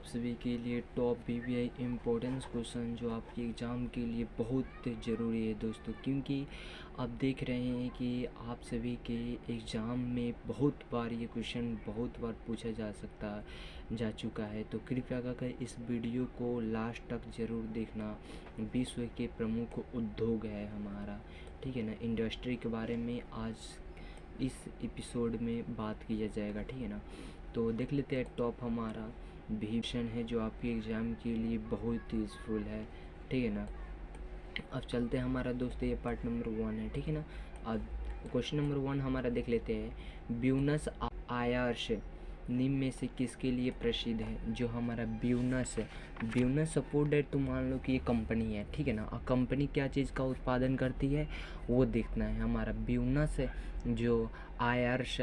सभी के लिए टॉप बीबीआई इम्पोर्टेंस क्वेश्चन जो आपके एग्ज़ाम के लिए बहुत ज़रूरी है दोस्तों, क्योंकि आप देख रहे हैं कि आप सभी के एग्ज़ाम में बहुत बार ये क्वेश्चन बहुत बार पूछा जा चुका है। तो कृपया कर इस वीडियो को लास्ट तक ज़रूर देखना। विश्व के प्रमुख उद्योग है हमारा, ठीक है ना, इंडस्ट्री के बारे में आज इस एपिसोड में बात किया जाएगा, ठीक है ना। तो देख लेते हैं टॉप हमारा विषन है जो आपके एग्ज़ाम के लिए बहुत यूज़फुल है, ठीक है ना। अब चलते हैं हमारा दोस्तों, ये पार्ट नंबर 1 है, ठीक है ना। अब क्वेश्चन नंबर 1 हमारा देख लेते हैं। ब्यूनस आयर्स निम्न में से किसके लिए प्रसिद्ध है? जो हमारा ब्यूनस है, ब्यूनस सपोर्ट है, तो मान लो कि ये कंपनी है, ठीक है ना। और कंपनी क्या चीज़ का उत्पादन करती है वो देखना है। हमारा ब्यूनस जो आयर्स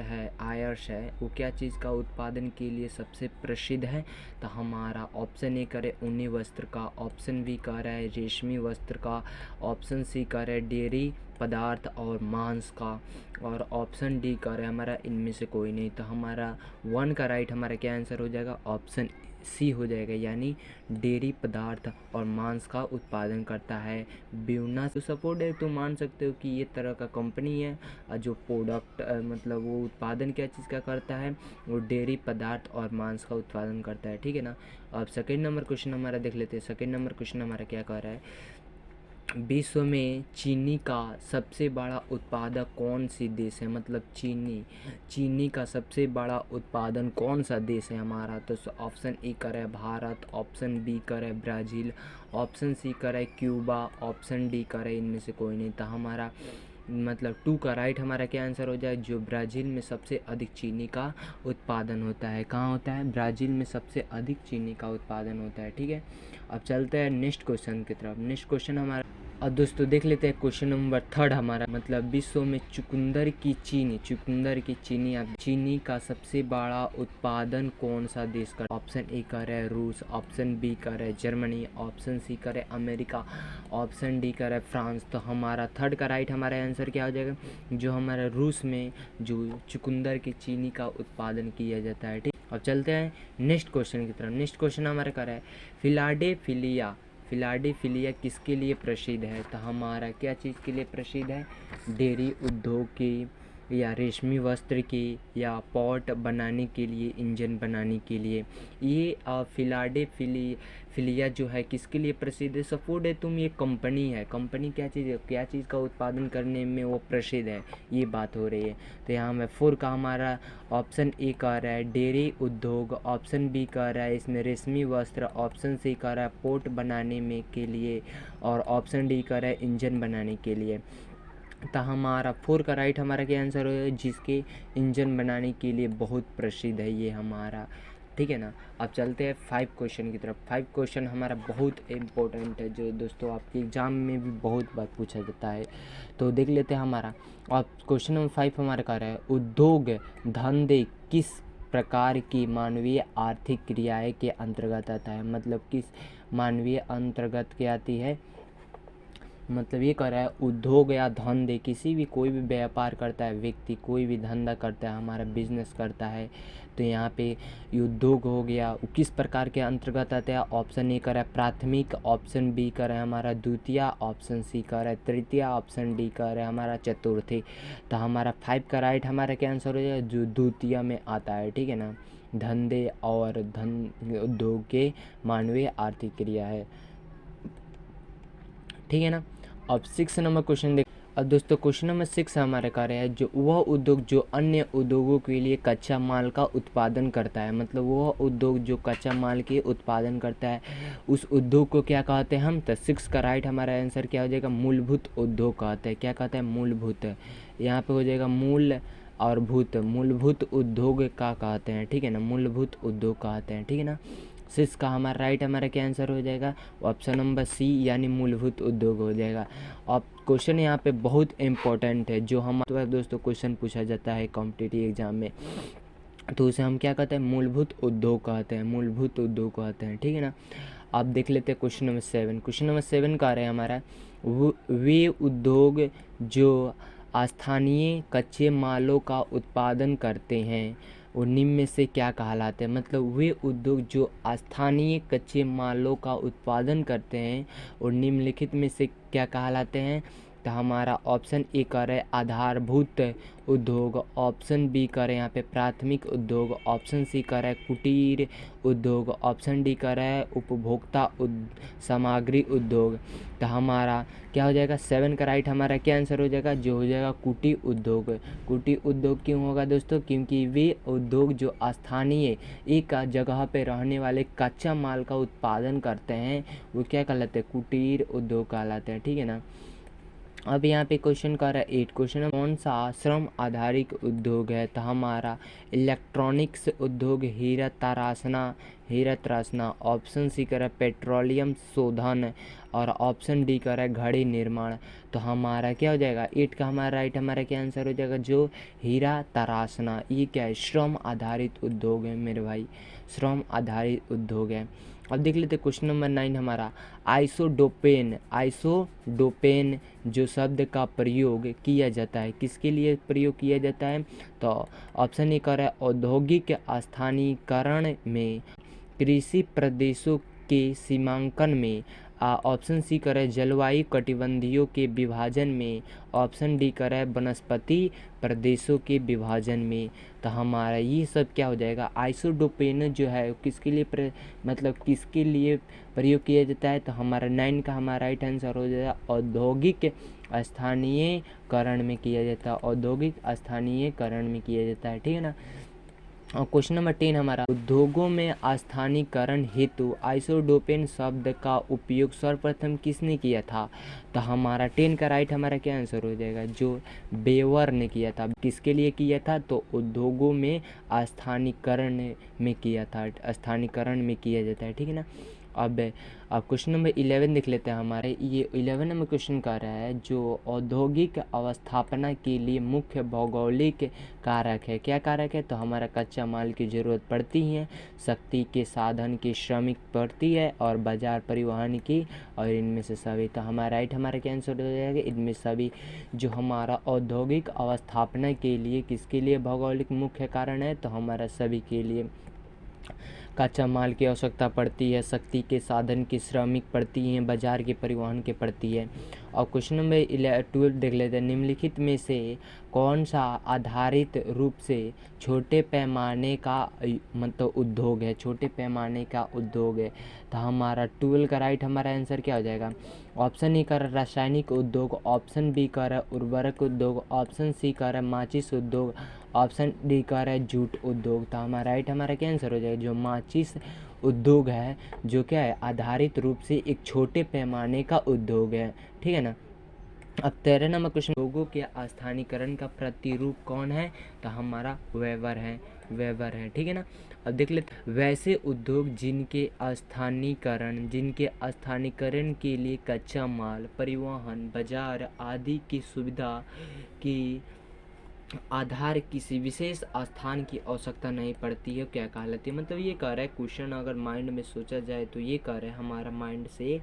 है वो क्या चीज़ का उत्पादन के लिए सबसे प्रसिद्ध है? तो हमारा ऑप्शन ए करे ऊनी वस्त्र का, ऑप्शन बी कह रहा है रेशमी वस्त्र का, ऑप्शन सी कह रहा है डेयरी पदार्थ और मांस का, और ऑप्शन डी कह रहा है हमारा इनमें से कोई नहीं। तो हमारा 1 का राइट हमारा क्या आंसर हो जाएगा? ऑप्शन सी हो जाएगा, यानी डेयरी पदार्थ और मांस का उत्पादन करता है ब्यूनस। तो सपोर्ट है तो मान सकते हो कि ये तरह का कंपनी है जो प्रोडक्ट मतलब वो उत्पादन क्या चीज़ का करता है, वो डेयरी पदार्थ और मांस का उत्पादन करता है, ठीक है ना। अब सेकेंड नंबर क्वेश्चन हमारा देख लेते हैं। सेकेंड नंबर क्वेश्चन हमारा क्या कह रहा है? विश्व में चीनी का सबसे बड़ा उत्पादक कौन सी देश है? मतलब चीनी का सबसे बड़ा उत्पादन कौन सा देश है हमारा? तो ऑप्शन ए करे भारत, ऑप्शन बी करे ब्राज़ील, ऑप्शन सी करे क्यूबा, ऑप्शन डी करे इनमें से कोई नहीं। तो हमारा मतलब 2 का राइट हमारा क्या आंसर हो जाए? जो ब्राज़ील में सबसे अधिक चीनी का उत्पादन होता है। कहाँ होता है? ब्राज़ील में सबसे अधिक चीनी का उत्पादन होता है, ठीक है। अब चलते हैं नेक्स्ट क्वेश्चन की तरफ। नेक्स्ट क्वेश्चन हमारा, और दोस्तों देख लेते हैं क्वेश्चन नंबर 3 हमारा, मतलब विश्व में चुकंदर की चीनी का सबसे बड़ा उत्पादन कौन सा देश कर? ऑप्शन ए कर है रूस, ऑप्शन बी कर है जर्मनी, ऑप्शन सी कर है अमेरिका, ऑप्शन डी कर है फ्रांस। तो हमारा 3 का राइट हमारा आंसर क्या हो जाएगा? जो हमारा रूस में जो चुकंदर की चीनी का उत्पादन किया जाता है, ठीक। अब चलते हैं नेक्स्ट क्वेश्चन की तरफ। नेक्स्ट क्वेश्चन हमारा कर है फिलाडेल्फिया किसके लिए प्रसिद्ध है? तो हमारा क्या चीज़ के लिए प्रसिद्ध है? डेयरी उद्योग की, या रेशमी वस्त्र की, या पॉट बनाने के लिए, इंजन बनाने के लिए। ये फिलाडेल्फिया जो है किसके लिए प्रसिद्ध है? सपोर्ट है तुम, ये कंपनी है। कंपनी क्या चीज़ का उत्पादन करने में वो प्रसिद्ध है, ये बात हो रही है। तो यहाँ में 4 का हमारा ऑप्शन ए कह रहा है डेयरी उद्योग, ऑप्शन बी कह रहा है इसमें रेशमी वस्त्र, ऑप्शन सी कह रहा है पोट बनाने में के लिए, और ऑप्शन डी कह रहा है इंजन बनाने के लिए। तो हमारा 4 का राइट हमारा क्या आंसर है? जिसके इंजन बनाने के लिए बहुत प्रसिद्ध है ये हमारा, ठीक है ना। अब चलते हैं 5 क्वेश्चन की तरफ। 5 क्वेश्चन हमारा बहुत इम्पोर्टेंट है, जो दोस्तों आपके एग्ज़ाम में भी बहुत बार पूछा जाता है। तो देख लेते हैं हमारा। और क्वेश्चन नंबर 5 हमारा कह रहा है उद्योग धंधे किस प्रकार की मानवीय आर्थिक क्रियाएं के अंतर्गत आता है? मतलब किस मानवीय अंतर्गत के आती है? मतलब ये कह रहा है उद्योग या धंधे, किसी भी कोई भी व्यापार करता है व्यक्ति, कोई भी धंधा करता है, हमारा बिजनेस करता है, तो यहाँ पे उद्योग हो गया, वो किस प्रकार के अंतर्गत आता है? ऑप्शन ए कर रहा है प्राथमिक, ऑप्शन बी कर रहा है हमारा द्वितीय, ऑप्शन सी कर रहा है तृतीय, ऑप्शन डी कर रहा है हमारा चतुर्थी। तो हमारा 5 का राइट हमारा क्या आंसर हो जाए? जो द्वितीय में आता है, ठीक है ना। धंधे और उद्योग के मानवीय आर्थिक क्रिया है, ठीक है ना। अब 6 नंबर क्वेश्चन देख। अब दोस्तों क्वेश्चन नंबर 6 हमारे कार्य है जो वह उद्योग जो अन्य उद्योगों के लिए कच्चा माल का उत्पादन करता है। मतलब वह उद्योग जो कच्चा माल के उत्पादन करता है उस उद्योग को क्या कहते हैं हम? तो 6 का राइट हमारा आंसर क्या हो जाएगा? मूलभूत उद्योग कहते हैं। क्या कहते हैं? मूलभूत। यहाँ पे हो जाएगा मूल और भूत, मूलभूत उद्योग का कहते हैं, ठीक है ना। मूलभूत उद्योग कहते हैं, ठीक है ना। 6 का हमारा राइट हमारा क्या आंसर हो जाएगा? ऑप्शन नंबर सी, यानी मूलभूत उद्योग हो जाएगा। अब क्वेश्चन यहाँ पे बहुत इंपॉर्टेंट है, जो हमारे दोस्तों क्वेश्चन पूछा जाता है कॉम्पिटिटिव एग्जाम में, तो उसे हम क्या कहते हैं? मूलभूत उद्योग कहते हैं, मूलभूत उद्योग कहते हैं, ठीक है ना। आप देख लेते हैं क्वेश्चन नंबर 7। क्वेश्चन नंबर 7 का रहा है हमारा वे उद्योग जो स्थानीय कच्चे मालों का उत्पादन करते हैं और निम्न में से क्या कहलाते हैं, मतलब वे उद्योग जो स्थानीय कच्चे मालों का उत्पादन करते हैं और निम्नलिखित में से क्या कहलाते हैं। तो हमारा ऑप्शन ए करे आधारभूत उद्योग, ऑप्शन बी करे यहाँ पे प्राथमिक उद्योग, ऑप्शन सी करे कुटीर उद्योग, ऑप्शन डी करे उपभोक्ता सामग्री उद्योग। तो हमारा क्या हो जाएगा 7 का राइट हमारा क्या आंसर हो जाएगा, जो हो जाएगा कुटीर उद्योग। कुटीर उद्योग क्यों होगा दोस्तों, क्योंकि वे उद्योग जो स्थानीय एक जगह पे रहने वाले कच्चा माल का उत्पादन करते हैं वो क्या कहलाते हैं, कुटीर उद्योग कहलाते हैं। ठीक है ना। अब यहाँ पे क्वेश्चन कर रहा है 8 क्वेश्चन, कौन सा श्रम आधारित उद्योग है। तो हमारा इलेक्ट्रॉनिक्स उद्योग, हीरा तराशना, ऑप्शन सी कर पेट्रोलियम शोधन और ऑप्शन डी कर घड़ी निर्माण। तो हमारा क्या हो जाएगा 8 का हमारा राइट हमारा क्या आंसर हो जाएगा, जो हीरा तराशना। ये क्या है, श्रम आधारित उद्योग है मेरे भाई, श्रम आधारित उद्योग है। अब देख लेते क्वेश्चन नंबर 9 हमारा आइसोडोपेन जो शब्द का प्रयोग किया जाता है, किसके लिए प्रयोग किया जाता है। तो ऑप्शन ए कर औद्योगिक स्थानीयकरण में, कृषि प्रदेशों के सीमांकन में, ऑप्शन सी करे जलवायु कटिबंधियों के विभाजन में, ऑप्शन डी करे वनस्पति प्रदेशों के विभाजन में। तो हमारा ये सब क्या हो जाएगा, आइसोडोपेन जो है किसके लिए मतलब किसके लिए प्रयोग किया जाता है। तो हमारा 9 का हमारा राइट आंसर हो जाएगा औद्योगिक स्थानीयकरण में किया जाता है, औद्योगिक स्थानीयकरण में किया जाता है। ठीक है ना। और क्वेश्चन नंबर 10 हमारा उद्योगों में स्थानीयकरण हेतु आइसोडोपेन शब्द का उपयोग सर्वप्रथम किसने किया था। तो हमारा 10 का राइट हमारा क्या आंसर हो जाएगा, जो बेवर ने किया था। किसके लिए किया था, तो उद्योगों में स्थानीयकरण में किया था, स्थानीयकरण में किया जाता है। ठीक है ना। अब क्वेश्चन नंबर 11 देख लेते हैं हमारे। ये 11 नंबर क्वेश्चन कह रहा है जो औद्योगिक अवस्थापना के लिए मुख्य भौगोलिक कारक है, क्या कारक है। तो हमारा कच्चा माल की ज़रूरत पड़ती है, शक्ति के साधन की श्रमिक पड़ती है और बाजार परिवहन की, और इनमें से सभी। तो हमारा राइट हमारा क्या आंसर हो जाएगा, इनमें सभी। जो हमारा औद्योगिक अवस्थापना के लिए किसके लिए भौगोलिक मुख्य कारण है, तो हमारा सभी के लिए कच्चा माल की आवश्यकता पड़ती है, शक्ति के साधन की श्रमिक पड़ती हैं, बाजार के परिवहन के पड़ती है। और क्वेश्चन नंबर 12 देख लेते हैं। निम्नलिखित में से कौन सा आधारित रूप से छोटे पैमाने का मतलब उद्योग है, छोटे पैमाने का उद्योग है। तो हमारा 12 का राइट हमारा आंसर क्या हो जाएगा, ऑप्शन ए कर रासायनिक उद्योग, ऑप्शन बी कर उर्वरक उद्योग, ऑप्शन सी कर माचिस उद्योग, ऑप्शन डी कर जूट उद्योग। तो हमारा राइट हमारा क्या आंसर हो जाएगा, जो माचिस उद्योग है, जो क्या है आधारित रूप से एक छोटे पैमाने का उद्योग है। ठीक है ना। अब 13 नंबर क्वेश्चन, लोगों के स्थानीयकरण का प्रतिरूप कौन है। तो हमारा वेबर है। ठीक है ना। अब देख लेते वैसे उद्योग जिनके स्थानीयकरण के लिए कच्चा माल, परिवहन, बाजार आदि की सुविधा की आधार किसी विशेष स्थान की आवश्यकता नहीं पड़ती है, क्या कहलाती है। मतलब ये कह रहा है क्वेश्चन अगर माइंड में सोचा जाए तो ये कह रहा है हमारा माइंड से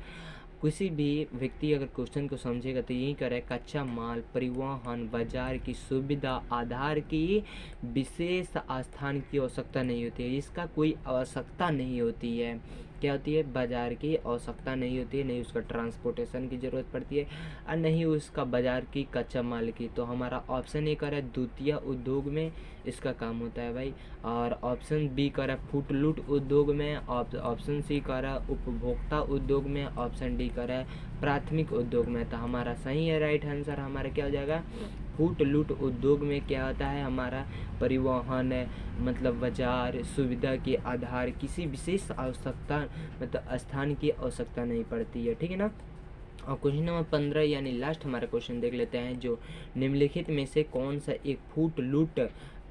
किसी भी व्यक्ति अगर क्वेश्चन को समझेगा तो यही करे कच्चा माल, परिवहन, बाजार की सुविधा, आधार की विशेष स्थान की आवश्यकता नहीं होती है। इसका कोई आवश्यकता नहीं होती है, क्या होती है, बाजार की आवश्यकता नहीं होती है, नहीं उसका ट्रांसपोर्टेशन की ज़रूरत पड़ती है और नहीं उसका बाजार की कच्चा माल की। तो हमारा ऑप्शन ए कर द्वितीय उद्योग में इसका काम होता है भाई, और ऑप्शन बी कर फुटलूट उद्योग में, ऑप्शन सी कर उपभोक्ता उद्योग में, ऑप्शन डी कर प्राथमिक उद्योग में। तो हमारा सही है राइट आंसर हमारा क्या हो जाएगा, फुटलूट उद्योग में क्या होता है हमारा परिवहन मतलब बाजार सुविधा के आधार किसी विशेष आवश्यकता मतलब स्थान की आवश्यकता नहीं पड़ती है। ठीक है ना। और क्वेश्चन नंबर 15 यानी लास्ट हमारा क्वेश्चन देख लेते हैं, जो निम्नलिखित में से कौन सा एक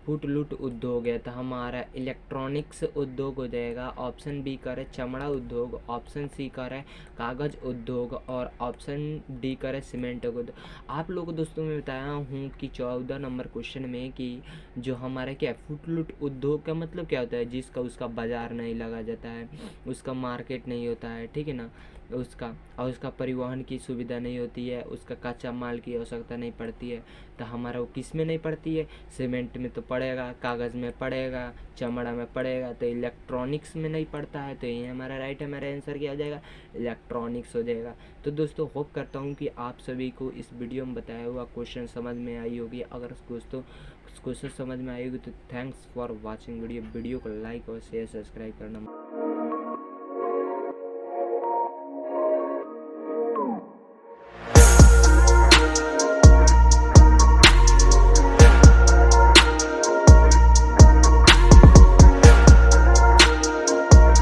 फुटलूट उद्योग है। तो हमारा इलेक्ट्रॉनिक्स उद्योग हो जाएगा, ऑप्शन बी करे चमड़ा उद्योग, ऑप्शन सी करे कागज़ उद्योग और ऑप्शन डी करे सीमेंट उद्योग। आप लोगों को दोस्तों मैं बताया हूँ कि 14 नंबर क्वेश्चन में कि जो हमारा क्या फुटलूट उद्योग का मतलब क्या होता है, जिसका उसका बाजार नहीं लगा जाता है, उसका मार्केट नहीं होता है। ठीक है ना। उसका और उसका परिवहन की सुविधा नहीं होती है, उसका कच्चा माल की आवश्यकता नहीं पड़ती है, तो हमारा वो किस में नहीं पड़ती है? सीमेंट में तो पड़ेगा, कागज़ में पड़ेगा, चमड़ा में पड़ेगा, तो इलेक्ट्रॉनिक्स में नहीं पड़ता है। तो ये हमारा राइट है, हमारा आंसर क्या हो जाएगा? इलेक्ट्रॉनिक्स हो जाएगा। तो दोस्तों होप करता हूँ कि आप सभी को इस वीडियो में बताया हुआ क्वेश्चन समझ में आई होगी। अगर दोस्तों क्वेश्चन समझ में आई होगी तो थैंक्स फॉर वॉचिंग वीडियो को लाइक और शेयर सब्सक्राइब करना